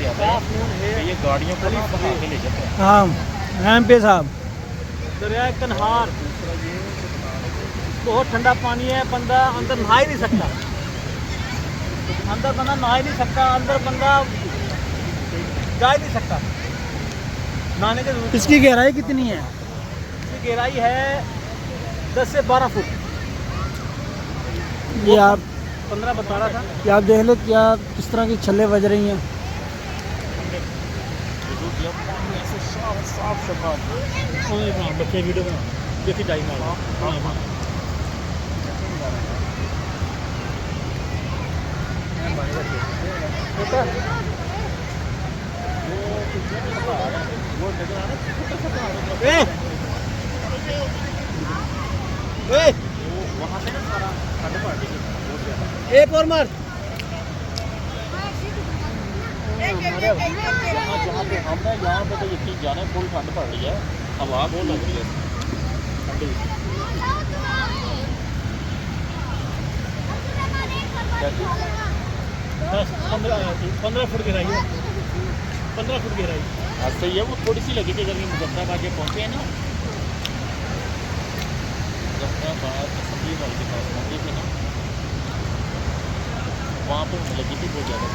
से आता है कि ये गाड़ियों को ना बहा के ले जाते हैं। हाँ एम पी साहब, दरिया कन्हार बहुत ठंडा पानी है, बंदा अंदर नहा ही नहीं सकता, अंदर बंदा नहा ही नहीं सकता, अंदर बंदा जा ही नहीं सकता, नहाने की जरूरत इसकी गहराई कितनी है? इसकी गहराई है 10 से 12 फुट। ये आप 15 बता रहा था। ये आप देख लो क्या किस तरह की छल्ले बज रही हैं। साफ शफाफ बच्चे वीडियो बना जैसी टाइम वहाँ से ना सारा ठंड पड़ गई बहुत ज़्यादा। एक और मार जहाँ पे हम ना यहाँ पे तो यकीन जाने फुल ठंड पड़ रही है, हवा बहुत लग रही है ठंडी। 15 फुट गिराई है, 15 फुट गिराई। आज तो ये वो थोड़ी सी लगी थी जब ये मुजफ्फराबाद के पहुँचे हैं ना, मुजफ्फराबाद संजीव वाले के पास पहुँचे थे ना, वहाँ पे लगी थी बहुत ज़्यादा।